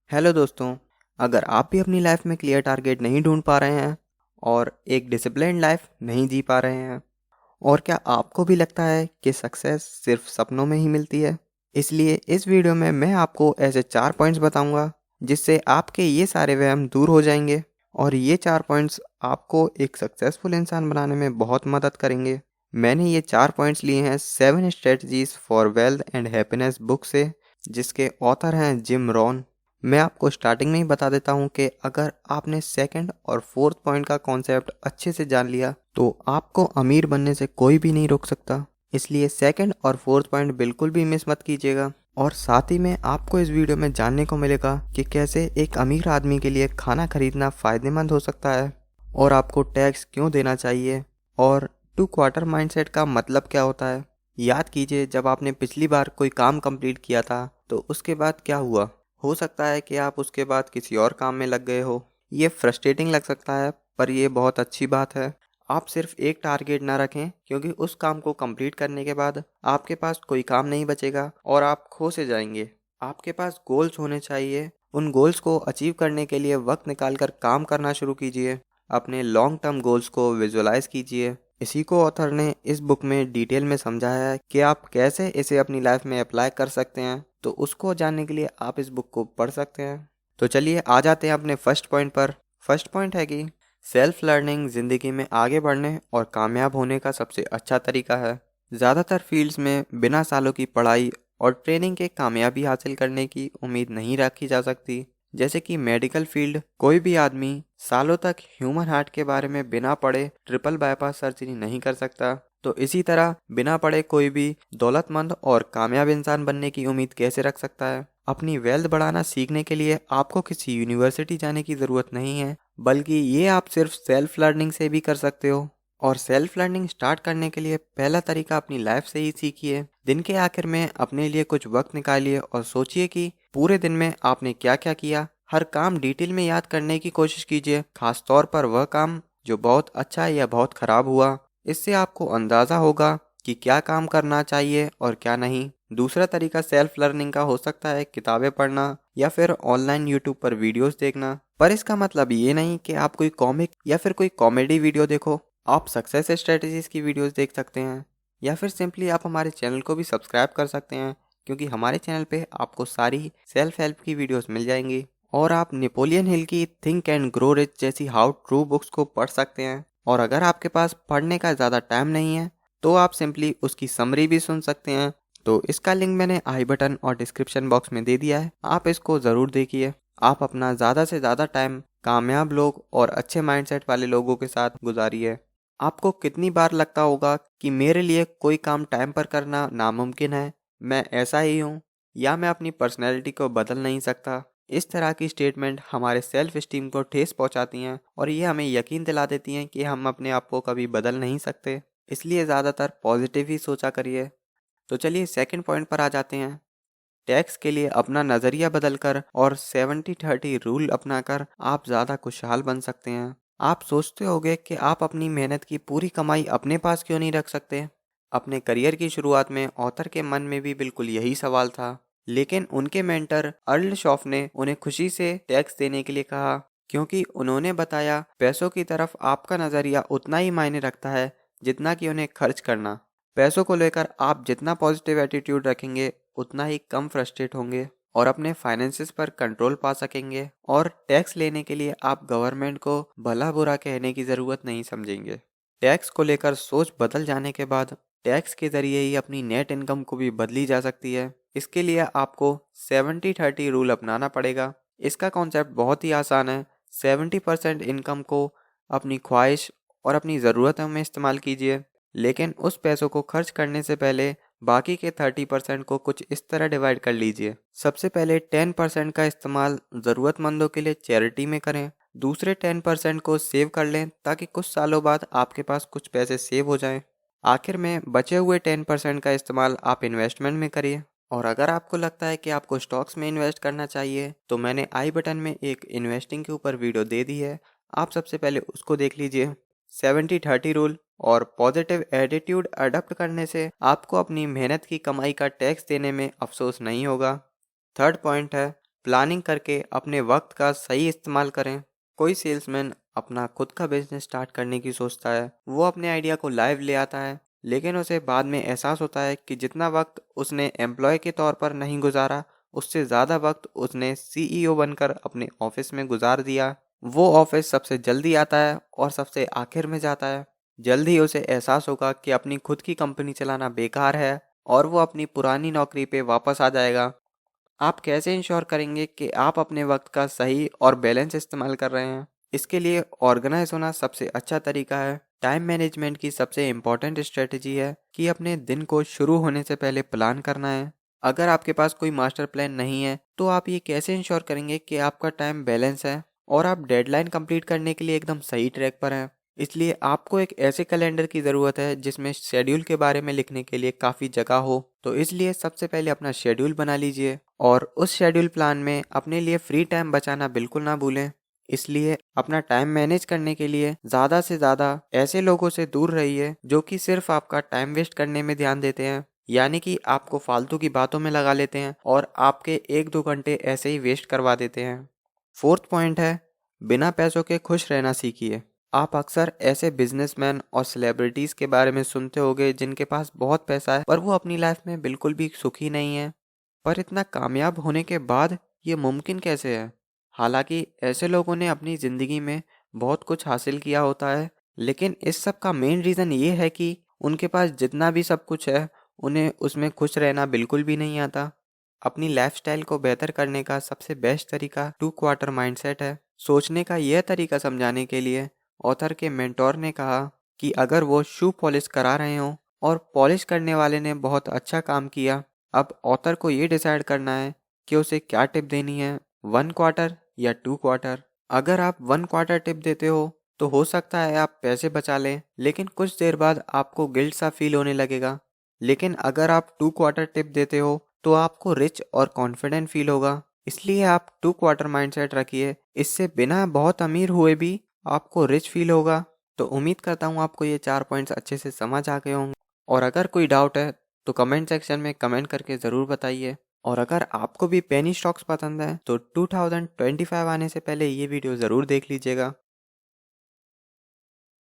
Hello दोस्तों। अगर आप भी अपनी लाइफ में क्लियर टारगेट नहीं ढूंढ पा रहे हैं और एक डिसिप्लिन्ड लाइफ नहीं जी पा रहे हैं, और क्या आपको भी लगता है कि सक्सेस सिर्फ सपनों में ही मिलती है? इसलिए इस वीडियो में मैं आपको ऐसे 4 पॉइंट्स बताऊंगा जिससे आपके ये सारे वहम दूर हो जाएंगे, और ये 4 पॉइंट्स आपको एक सक्सेसफुल इंसान बनाने में बहुत मदद करेंगे। मैंने ये 4 पॉइंट्स लिए हैं 7 strategies for wealth and happiness book से, जिसके ऑथर हैं जिम रॉन। मैं आपको स्टार्टिंग में ही बता देता हूँ कि अगर आपने सेकंड और फोर्थ पॉइंट का कॉन्सेप्ट अच्छे से जान लिया तो आपको अमीर बनने से कोई भी नहीं रोक सकता। इसलिए सेकंड और फोर्थ पॉइंट बिल्कुल भी मिस मत कीजिएगा। और साथ ही में आपको इस वीडियो में जानने को मिलेगा कि कैसे एक अमीर आदमी के लिए खाना खरीदना फ़ायदेमंद हो सकता है, और आपको टैक्स क्यों देना चाहिए, और 2 क्वार्टर माइंडसेट का मतलब क्या होता है। याद कीजिए, जब आपने पिछली बार कोई काम कंप्लीट किया था तो उसके बाद क्या हुआ। हो सकता है कि आप उसके बाद किसी और काम में लग गए हो। ये फ्रस्ट्रेटिंग लग सकता है, पर ये बहुत अच्छी बात है। आप सिर्फ एक टारगेट ना रखें, क्योंकि उस काम को कंप्लीट करने के बाद आपके पास कोई काम नहीं बचेगा और आप खो से जाएंगे। आपके पास गोल्स होने चाहिए। उन गोल्स को अचीव करने के लिए वक्त निकालकर काम करना शुरू कीजिए। अपने लॉन्ग टर्म गोल्स को विजुअलाइज कीजिए। इसी को ऑथर ने इस बुक में डिटेल में समझाया है कि आप कैसे इसे अपनी लाइफ में अप्लाई कर सकते हैं। तो उसको जानने के लिए आप इस बुक को पढ़ सकते हैं। तो चलिए आ जाते हैं अपने फर्स्ट पॉइंट पर। फर्स्ट पॉइंट है कि सेल्फ लर्निंग ज़िंदगी में आगे बढ़ने और कामयाब होने का सबसे अच्छा तरीका है। ज़्यादातर फील्ड्स में बिना सालों की पढ़ाई और ट्रेनिंग के कामयाबी हासिल करने की उम्मीद नहीं रखी जा सकती। जैसे कि मेडिकल फील्ड, कोई भी आदमी सालों तक ह्यूमन हार्ट के बारे में बिना पढ़े ट्रिपल बाईपास सर्जरी नहीं कर सकता। तो इसी तरह बिना पढ़े कोई भी दौलतमंद और कामयाब इंसान बनने की उम्मीद कैसे रख सकता है। अपनी वेल्थ बढ़ाना सीखने के लिए आपको किसी यूनिवर्सिटी जाने की ज़रूरत नहीं है, बल्कि ये आप सिर्फ सेल्फ लर्निंग से भी कर सकते हो। और सेल्फ लर्निंग स्टार्ट करने के लिए पहला तरीका अपनी लाइफ से ही सीखिए। दिन के आखिर में अपने लिए कुछ वक्त निकालिए और सोचिए कि पूरे दिन में आपने क्या क्या किया। हर काम डिटेल में याद करने की कोशिश कीजिए, खास तौर पर वह काम जो बहुत अच्छा या बहुत खराब हुआ। इससे आपको अंदाज़ा होगा कि क्या काम करना चाहिए और क्या नहीं। दूसरा तरीका सेल्फ लर्निंग का हो सकता है किताबें पढ़ना या फिर ऑनलाइन यूट्यूब पर वीडियोस देखना। पर इसका मतलब ये नहीं कि आप कोई कॉमिक या फिर कोई कॉमेडी वीडियो देखो। आप सक्सेस स्ट्रेटजीज की वीडियोस देख सकते हैं, या फिर सिंपली आप हमारे चैनल को भी सब्सक्राइब कर सकते हैं, क्योंकि हमारे चैनल पे आपको सारी सेल्फ हेल्प की वीडियोस मिल जाएंगी। और आप नेपोलियन हिल की थिंक एंड ग्रो रिच जैसी हाउ ट्रू बुक्स को पढ़ सकते हैं। और अगर आपके पास पढ़ने का ज़्यादा टाइम नहीं है तो आप सिंपली उसकी समरी भी सुन सकते हैं। तो इसका लिंक मैंने आई बटन और डिस्क्रिप्शन बॉक्स में दे दिया है, आप इसको ज़रूर देखिए। आप अपना ज़्यादा से ज़्यादा टाइम कामयाब लोग और अच्छे माइंडसेट वाले लोगों के साथ गुजारिए। आपको कितनी बार लगता होगा कि मेरे लिए कोई काम टाइम पर करना नामुमकिन है, मैं ऐसा ही हूँ, या मैं अपनी पर्सनैलिटी को बदल नहीं सकता। इस तरह की स्टेटमेंट हमारे सेल्फ स्टीम को ठेस पहुँचाती हैं, और ये हमें यकीन दिला देती हैं कि हम अपने आप को कभी बदल नहीं सकते। इसलिए ज़्यादातर पॉजिटिव ही सोचा करिए। तो चलिए सेकंड पॉइंट पर आ जाते हैं। टैक्स के लिए अपना नज़रिया बदलकर और 70-30 रूल अपनाकर आप ज़्यादा खुशहाल बन सकते हैं। आप सोचते होंगे कि आप अपनी मेहनत की पूरी कमाई अपने पास क्यों नहीं रख सकते। अपने करियर की शुरुआत में ऑथर के मन में भी बिल्कुल यही सवाल था, लेकिन उनके मेंटर अर्ल शॉफ ने उन्हें खुशी से टैक्स देने के लिए कहा, क्योंकि उन्होंने बताया पैसों की तरफ आपका नज़रिया उतना ही मायने रखता है जितना कि उन्हें खर्च करना। पैसों को लेकर आप जितना पॉजिटिव एटीट्यूड रखेंगे उतना ही कम फ्रस्ट्रेट होंगे और अपने फाइनेंसेस पर कंट्रोल पा सकेंगे। और टैक्स लेने के लिए आप गवर्नमेंट को भला बुरा कहने की ज़रूरत नहीं समझेंगे। टैक्स को लेकर सोच बदल जाने के बाद टैक्स के ज़रिए ही अपनी नेट इनकम को भी बदली जा सकती है। इसके लिए आपको 70-30 रूल अपनाना पड़ेगा। इसका कॉन्सेप्ट बहुत ही आसान है। 70% इनकम को अपनी ख्वाहिश और अपनी ज़रूरतों में इस्तेमाल कीजिए, लेकिन उस पैसों को खर्च करने से पहले बाकी के 30% को कुछ इस तरह डिवाइड कर लीजिए। सबसे पहले 10% का इस्तेमाल ज़रूरतमंदों के लिए चैरिटी में करें। दूसरे 10% को सेव कर लें, ताकि कुछ सालों बाद आपके पास कुछ पैसे सेव हो जाएं। आखिर में बचे हुए 10% का इस्तेमाल आप इन्वेस्टमेंट में करिए। और अगर आपको लगता है कि आपको स्टॉक्स में इन्वेस्ट करना चाहिए, तो मैंने आई बटन में एक इन्वेस्टिंग के ऊपर वीडियो दे दी है, आप सबसे पहले उसको देख लीजिए। 70-30 रूल और पॉजिटिव एटीट्यूड अडॉप्ट करने से आपको अपनी मेहनत की कमाई का टैक्स देने में अफसोस नहीं होगा। थर्ड पॉइंट है प्लानिंग करके अपने वक्त का सही इस्तेमाल करें। कोई सेल्समैन अपना खुद का बिजनेस स्टार्ट करने की सोचता है, वो अपने आइडिया को लाइव ले आता है, लेकिन उसे बाद में एहसास होता है कि जितना वक्त उसने एम्प्लॉय के तौर पर नहीं गुजारा, उससे ज़्यादा वक्त उसने सीईओ बनकर अपने ऑफिस में गुजार दिया। वो ऑफिस सबसे जल्दी आता है और सबसे आखिर में जाता है। जल्द ही उसे एहसास होगा कि अपनी खुद की कंपनी चलाना बेकार है और वो अपनी पुरानी नौकरी पे वापस आ जाएगा। आप कैसे इंश्योर करेंगे कि आप अपने वक्त का सही और बैलेंस इस्तेमाल कर रहे हैं? इसके लिए ऑर्गेनाइज होना सबसे अच्छा तरीका है। टाइम मैनेजमेंट की सबसे इम्पोर्टेंट स्ट्रेटजी है कि अपने दिन को शुरू होने से पहले प्लान करना है। अगर आपके पास कोई मास्टर प्लान नहीं है, तो आप ये कैसे इंश्योर करेंगे कि आपका टाइम बैलेंस है और आप डेडलाइन कंप्लीट करने के लिए एकदम सही ट्रैक पर हैं? इसलिए आपको एक ऐसे कैलेंडर की ज़रूरत है जिसमें शेड्यूल के बारे में लिखने के लिए काफ़ी जगह हो। तो इसलिए सबसे पहले अपना शेड्यूल बना लीजिए और उस शेड्यूल प्लान में अपने लिए फ्री टाइम बचाना बिल्कुल ना भूलें। इसलिए अपना टाइम मैनेज करने के लिए ज़्यादा से ज़्यादा ऐसे लोगों से दूर रहिए जो कि सिर्फ आपका टाइम वेस्ट करने में ध्यान देते हैं, यानी कि आपको फालतू की बातों में लगा लेते हैं और आपके 1-2 घंटे ऐसे ही वेस्ट करवा देते हैं। फोर्थ पॉइंट है, बिना पैसों के खुश रहना सीखिए। आप अक्सर ऐसे बिजनेसमैन और सेलिब्रिटीज के बारे में सुनते होंगे जिनके पास बहुत पैसा है पर वो अपनी लाइफ में बिल्कुल भी सुखी नहीं है। पर इतना कामयाब होने के बाद ये मुमकिन कैसे है? हालांकि ऐसे लोगों ने अपनी ज़िंदगी में बहुत कुछ हासिल किया होता है, लेकिन इस सब का मेन रीज़न ये है कि उनके पास जितना भी सब कुछ है, उन्हें उसमें खुश रहना बिल्कुल भी नहीं आता। अपनी लाइफस्टाइल को बेहतर करने का सबसे बेस्ट तरीका 2 क्वार्टर माइंडसेट है। सोचने का यह तरीका समझाने के लिए ऑथर के मेंटोर ने कहा कि अगर वो शू पॉलिश करा रहे हों और पॉलिश करने वाले ने बहुत अच्छा काम किया, अब ऑथर को ये डिसाइड करना है कि उसे क्या टिप देनी है, 1 क्वार्टर या 2 क्वार्टर। अगर आप 1 क्वार्टर टिप देते तो हो सकता है आप पैसे बचा लें, लेकिन कुछ देर बाद आपको गिल्ट सा फील होने लगेगा। लेकिन अगर आप 2 क्वार्टर टिप देते हो तो आपको रिच और कॉन्फिडेंट फील होगा। इसलिए आप 2 क्वार्टर माइंडसेट रखिए, इससे बिना बहुत अमीर हुए भी आपको रिच फील होगा। तो उम्मीद करता हूँ आपको ये 4 पॉइंट्स अच्छे से समझ आ गए होंगे, और अगर कोई डाउट है तो कमेंट सेक्शन में कमेंट करके ज़रूर बताइए। और अगर आपको भी पेनी स्टॉक्स पसंद है तो 2025 आने से पहले ये वीडियो ज़रूर देख लीजिएगा।